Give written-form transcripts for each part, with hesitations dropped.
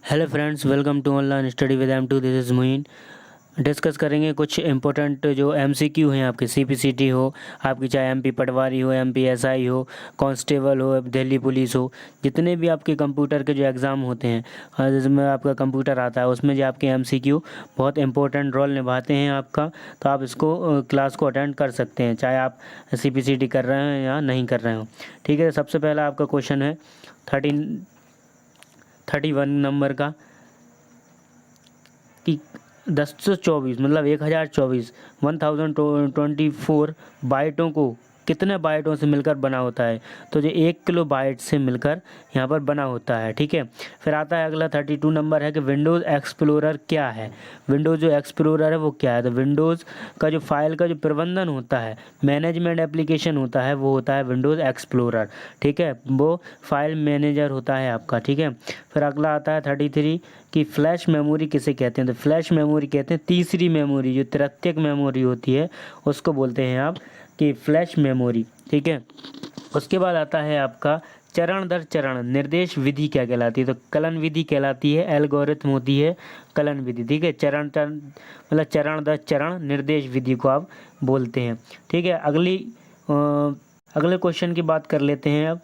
Hello friends, welcome to online study with M2। This is Muin. Discuss करेंगे कुछ important जो MCQ हैं आपके CPCT हो, आपकी चाहे MP पटवारी हो, MP SI हो, कांस्टेबल हो, दिल्ली पुलिस हो, जितने भी आपके कंप्यूटर के जो एग्ज़ाम होते हैं जिसमें आपका कंप्यूटर आता है उसमें जो आपके MCQ बहुत इंपॉर्टेंट रोल निभाते हैं आपका। तो आप इसको क्लास को अटेंड कर सकते हैं चाहे आप CPCT कर रहे हैं या नहीं कर रहे हो। ठीक है, सबसे पहला आपका क्वेश्चन है 31 नंबर का कि 1024 मतलब 1024 1024 बाइटों को कितने बाइटों से मिलकर बना होता है। तो जो 1 किलो बाइट से मिलकर यहाँ पर बना होता है। ठीक है, फिर आता है अगला 32 नंबर है कि विंडोज़ एक्सप्लोरर क्या है। विंडोज़ जो एक्सप्लोरर है वो क्या है। तो विंडोज़ का जो फाइल का जो प्रबंधन होता है, मैनेजमेंट एप्लीकेशन होता है, वो होता है विंडोज़ एक्सप्लोरर। ठीक है, वो फाइल मैनेजर होता है आपका। ठीक है, फिर अगला आता है 33 कि फ्लैश मेमोरी किसे कहते हैं। तो फ्लैश मेमोरी कहते हैं तीसरी मेमोरी, जो तृतीयक मेमोरी होती है उसको बोलते हैं आप कि फ्लैश मेमोरी। ठीक है, उसके बाद आता है आपका चरण दर चरण निर्देश विधि क्या कहलाती है। तो कलन विधि कहलाती है, एल्गोरिथम होती है कलन विधि। ठीक है, चरण चरण मतलब चरण दर चरण निर्देश विधि को आप बोलते हैं। ठीक है, अगले क्वेश्चन की बात कर लेते हैं। अब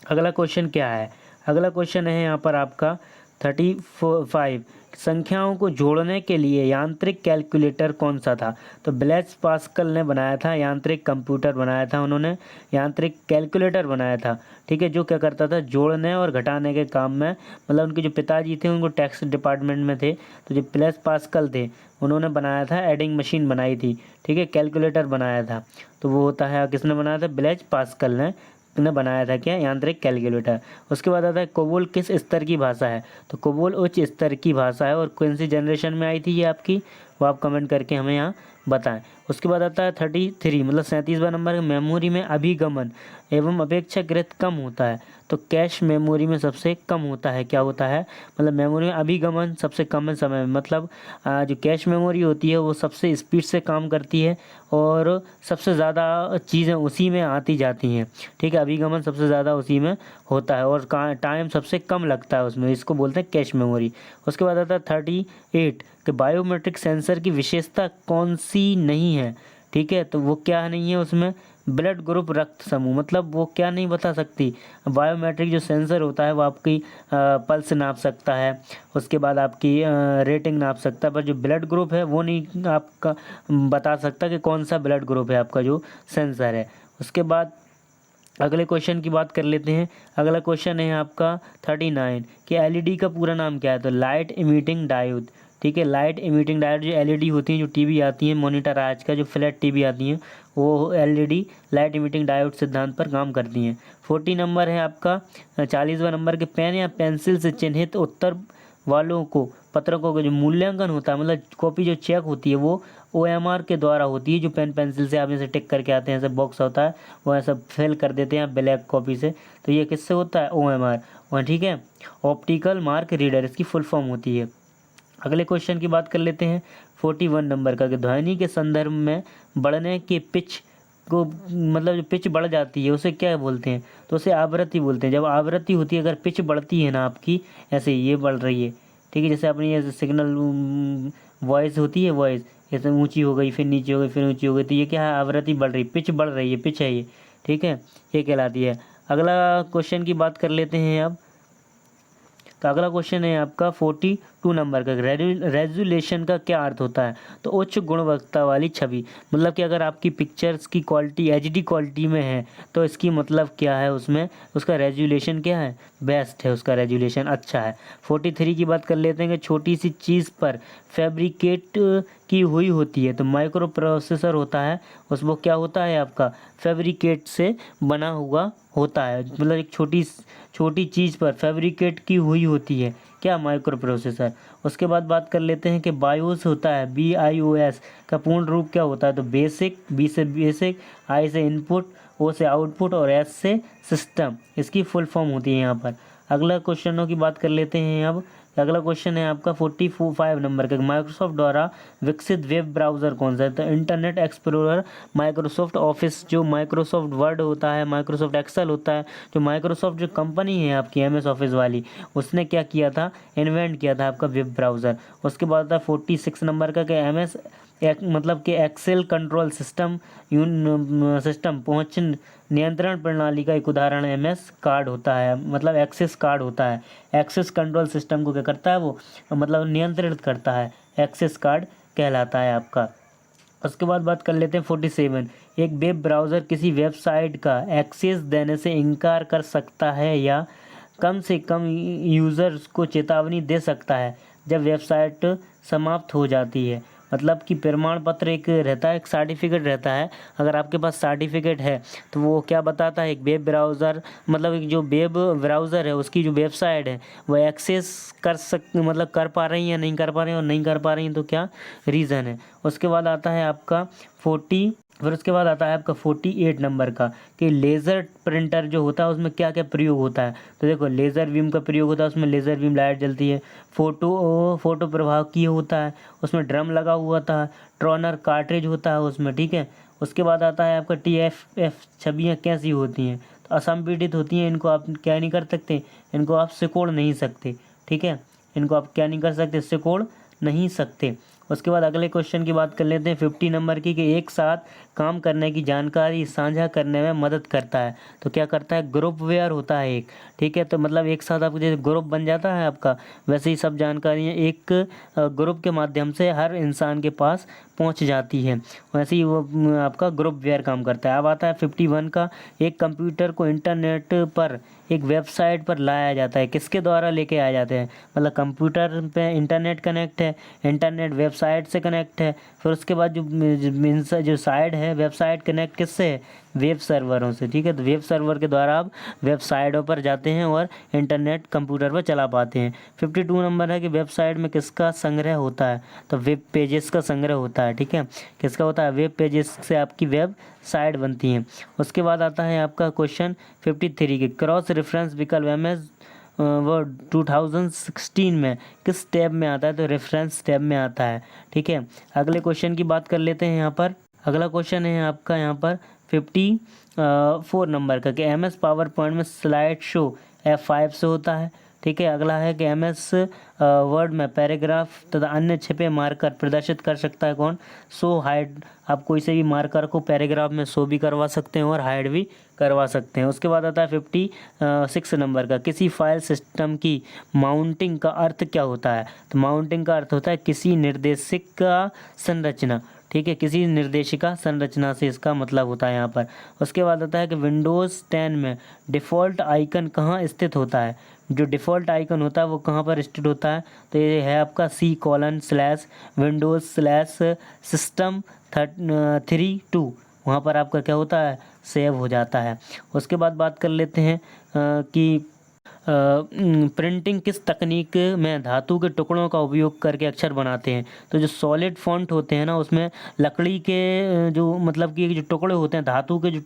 अगला क्वेश्चन क्या है। अगला क्वेश्चन है यहाँ पर आपका 35 संख्याओं को जोड़ने के लिए यांत्रिक कैलकुलेटर कौन सा था। तो ब्लेस पास्कल ने बनाया था, यांत्रिक कंप्यूटर बनाया था उन्होंने, यांत्रिक कैलकुलेटर बनाया था। ठीक है, जो क्या करता था जोड़ने और घटाने के काम में, मतलब उनके जो पिताजी थे उनको टैक्स डिपार्टमेंट में थे, तो जो ब्लेस पास्कल थे उन्होंने बनाया था, एडिंग मशीन बनाई थी। ठीक है, कैलकुलेटर बनाया था, तो वो होता है किसने बनाया था, ब्लेस पास्कल ने बनाया था क्या, यांत्रिक कैलकुलेटर। उसके बाद आता है कोबोल किस स्तर की भाषा है। तो कोबोल उच्च स्तर की भाषा है और कौन सी जनरेशन में आई थी ये आपकी, वो आप कमेंट करके हमें यहाँ बताएं। उसके बाद आता है 33 मतलब 37वां नंबर, मेमोरी में अभिगमन एवं अपेक्षाकृत कम होता है। तो कैश मेमोरी में सबसे कम होता है, क्या होता है, मतलब मेमोरी में अभिगमन सबसे कम समय में, मतलब जो कैश मेमोरी होती है वो सबसे स्पीड से काम करती है और सबसे ज़्यादा चीज़ें उसी में आती जाती हैं। ठीक है, अभिगमन सबसे ज़्यादा उसी में होता है और टाइम सबसे कम लगता है उसमें, इसको बोलते हैं कैश मेमोरी। उसके बाद आता है 38 कि बायोमेट्रिक सेंसर की विशेषता कौन सी नहीं है। ठीक है, तो वो क्या नहीं है उसमें, ब्लड ग्रुप रक्त समूह, मतलब वो क्या नहीं बता सकती। बायोमेट्रिक जो सेंसर होता है वो आपकी पल्स नाप सकता है, उसके बाद आपकी रेटिंग नाप सकता है, पर जो ब्लड ग्रुप है वो नहीं आपका बता सकता कि कौन सा ब्लड ग्रुप है आपका जो सेंसर है। उसके बाद अगले क्वेश्चन की बात कर लेते हैं। अगला क्वेश्चन है आपका 39 कि एलईडी का पूरा नाम क्या है। तो लाइट इमिटिंग डायोड। ठीक है, लाइट इमिटिंग डायोड जो एलईडी होती हैं, जो टीवी आती हैं मॉनिटर, आज का जो फ्लैट टीवी आती हैं वो एलईडी लाइट इमिटिंग डायोड सिद्धांत पर काम करती हैं। 40 नंबर है आपका 40वां नंबर के पेन या पेंसिल से चिन्हित उत्तर वालों को पत्रकों का जो मूल्यांकन होता है, मतलब कॉपी जो चेक होती है वो OMR के द्वारा होती है। जो पेन पेंसिल से आप जैसे टिक करके आते हैं, ऐसे बॉक्स होता है वो ऐसा फिल कर देते हैं ब्लैक कॉपी से, तो ये किससे होता है, OMR। और ठीक है, ऑप्टिकल मार्क रीडर इसकी फुल फॉर्म होती है। अगले क्वेश्चन की बात कर लेते हैं 41 नंबर का कि ध्वनि के संदर्भ में बढ़ने के पिच को, मतलब जो पिच बढ़ जाती है उसे क्या बोलते हैं। तो उसे आवृत्ति बोलते हैं। जब आवृत्ति होती है, अगर पिच बढ़ती है ना आपकी, ऐसे ये बढ़ रही है, ठीक है, जैसे अपनी ये सिग्नल वॉइस होती है, वॉइस जैसे ऊंची हो गई फिर नीचे हो गई फिर ऊंची हो गई, तो ये क्या है, आवृत्ति बढ़ रही, पिच बढ़ रही है, पिच है ये। ठीक है, ये कहलाती है। अगला क्वेश्चन की बात कर लेते हैं अब। तो अगला क्वेश्चन है आपका 42 नंबर का, रेजुलेशन का क्या अर्थ होता है। तो उच्च गुणवत्ता वाली छवि, मतलब कि अगर आपकी पिक्चर्स की क्वालिटी HD क्वालिटी में है तो इसकी मतलब क्या है, उसमें उसका रेजुलेशन क्या है, बेस्ट है, उसका रेजुलेशन अच्छा है। 43 की बात कर लेते हैं कि छोटी सी चीज़ पर फैब्रिकेट की हुई होती है। तो माइक्रो प्रोसेसर होता है, उस वो क्या होता है आपका, फैब्रिकेट से बना हुआ होता है, मतलब एक छोटी छोटी चीज़ पर फैब्रिकेट की हुई होती है क्या, माइक्रो प्रोसेसर। उसके बाद बात कर लेते हैं कि बायोस होता है, BIOS का पूर्ण रूप क्या होता है। तो बेसिक, B से बेसिक, I से इनपुट, O से आउटपुट और S से सिस्टम, इसकी फुल फॉर्म होती है यहाँ पर। अगला क्वेश्चनों की बात कर लेते हैं अब अगला क्वेश्चन है आपका 45 नंबर का, माइक्रोसॉफ्ट द्वारा विकसित वेब ब्राउज़र कौन सा है? तो इंटरनेट एक्सप्लोरर, माइक्रोसॉफ्ट ऑफिस, जो माइक्रोसॉफ्ट वर्ड होता है, माइक्रोसॉफ्ट एक्सेल होता है, जो माइक्रोसॉफ्ट जो कंपनी है आपकी MS ऑफिस वाली, उसने क्या किया था, इन्वेंट किया था आपका वेब ब्राउज़र। उसके बाद था 46 नंबर का कि MS मतलब कि एक्सेल कंट्रोल सिस्टम सिस्टम पहुंच नियंत्रण प्रणाली का एक उदाहरण MS कार्ड होता है, मतलब एक्सेस कार्ड होता है। एक्सेस कंट्रोल सिस्टम को क्या करता है, वो मतलब नियंत्रित करता है, एक्सेस कार्ड कहलाता है आपका। उसके बाद बात कर लेते हैं 47, एक वेब ब्राउज़र किसी वेबसाइट का एक्सेस देने से इनकार कर सकता है या कम से कम यूज़र्स को चेतावनी दे सकता है जब वेबसाइट समाप्त हो जाती है। मतलब कि प्रमाण पत्र एक रहता है, एक सर्टिफिकेट रहता है। अगर आपके पास सर्टिफिकेट है तो वो क्या बताता है, एक वेब ब्राउज़र मतलब एक जो वेब ब्राउज़र है उसकी जो वेबसाइट है वो एक्सेस मतलब कर पा रही है, नहीं कर पा रही है, और नहीं कर पा रही हैं तो क्या रीज़न है। उसके बाद आता है आपका 48 नंबर का कि लेज़र प्रिंटर जो होता है उसमें क्या क्या प्रयोग होता है। तो देखो लेज़र बीम का प्रयोग होता है, उसमें लेज़र बीम लाइट जलती है। फोटो प्रवाहकीय होता है, उसमें ड्रम लगा हुआ था। ट्रॉनर कार्ट्रिज होता है उसमें, ठीक है। उसके बाद आता है आपका TFF, छवियाँ कैसी होती हैं, तो असंपीडित होती हैं। इनको आप क्या नहीं कर सकते, इनको आप सिकोड़ नहीं सकते, ठीक है। इनको आप क्या नहीं कर सकते, सिकोड़ नहीं सकते। उसके बाद अगले क्वेश्चन की बात कर लेते हैं 50 नंबर की कि एक साथ काम करने की जानकारी साझा करने में मदद करता है। तो क्या करता है, ग्रुप वेयर होता है एक, ठीक है। तो मतलब एक साथ आपको जैसे ग्रुप बन जाता है आपका, वैसे ही सब जानकारियाँ एक ग्रुप के माध्यम से हर इंसान के पास पहुंच जाती है, वैसे ही वो आपका ग्रुप वेयर काम करता है। अब आता है 51 का, एक कंप्यूटर को इंटरनेट पर एक वेबसाइट पर लाया जाता है, किसके द्वारा लेके आए जाते हैं, मतलब कंप्यूटर पे इंटरनेट कनेक्ट है, इंटरनेट वेबसाइट से कनेक्ट है, फिर उसके बाद जो साइट है वेबसाइट कनेक्ट किससे है, वेब सर्वरों से, ठीक है। तो वेब सर्वर के द्वारा आप वेबसाइटों पर जाते हैं और इंटरनेट कंप्यूटर पर चला पाते हैं। 52 नंबर है कि वेबसाइट में किसका संग्रह होता है, तो वेब पेजेस का संग्रह होता है, ठीक है। किसका होता है, वेब पेजेस से आपकी वेब साइट बनती हैं। उसके बाद आता है आपका क्वेश्चन 53 के क्रॉस रेफरेंस विकल्प MS वर्ड 2016 में किस टैब में आता है, तो रेफरेंस टैब में आता है, ठीक है। अगले क्वेश्चन की बात कर लेते हैं यहाँ पर। अगला क्वेश्चन है आपका यहाँ पर 54 नंबर का कि MS पावर पॉइंट में स्लाइड शो F5 से होता है, ठीक है। अगला है कि MS वर्ड में पैराग्राफ तथा अन्य छिपे मार्कर प्रदर्शित कर सकता है कौन, शो हाइड। आप कोई से भी मार्कर को पैराग्राफ में शो भी करवा सकते हैं और हाइड भी करवा सकते हैं। उसके बाद आता है 56 नंबर का, किसी फाइल सिस्टम की माउंटिंग का अर्थ क्या होता है, तो माउंटिंग का अर्थ होता है किसी निर्देशिका संरचना, ठीक है, किसी निर्देशिका संरचना से इसका मतलब होता है यहाँ पर। उसके बाद आता है कि विंडोज़ 10 में डिफ़ॉल्ट आइकन कहाँ स्थित होता है, जो डिफ़ॉल्ट आइकन होता है वो कहाँ पर स्थित होता है, तो ये है आपका C:/Windows/System32, वहाँ पर आपका क्या होता है, सेव हो जाता है। उसके बाद बात कर लेते हैं कि प्रिंटिंग किस तकनीक में धातु के टुकड़ों का उपयोग करके अक्षर बनाते हैं। तो जो सॉलिड फॉन्ट होते हैं ना, उसमें लकड़ी के जो मतलब कि जो टुकड़े होते हैं, धातु के जो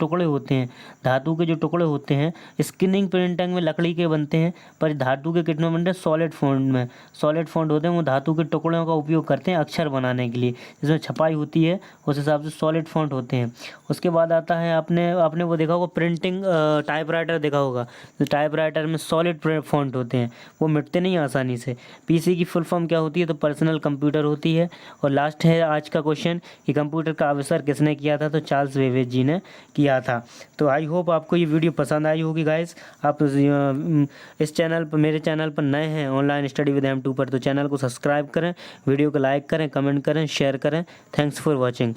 टुकड़े होते हैं, स्किनिंग प्रिंटिंग में लकड़ी के बनते हैं, पर धातु के कितने बनते हैं, सॉलिड फॉन्ट में। सॉलिड फॉन्ट होते हैं वो धातु के टुकड़ों का उपयोग करते हैं अक्षर बनाने के लिए, जिसमें छपाई होती है उस हिसाब से सॉलिड फॉन्ट होते हैं। उसके बाद आता है आपने वो देखा होगा प्रिंटिंग टाइपराइटर देखा होगा, तो टाइपराइटर में सॉलिड फॉन्ट होते हैं, वो मिटते नहीं आसानी से। PC की फुल फॉर्म क्या होती है, तो पर्सनल कंप्यूटर होती है। और लास्ट है आज का क्वेश्चन कि कंप्यूटर का आविष्कार किसने किया था, तो चार्ल्स बेबेज जी ने किया था। तो आई होप आपको ये वीडियो पसंद आई होगी गाइस। आप इस चैनल पर, मेरे चैनल पर नए हैं ऑनलाइन स्टडी विद M2 पर, तो चैनल को सब्सक्राइब करें, वीडियो को लाइक करें, कमेंट करें, शेयर करें। Thanks for watching.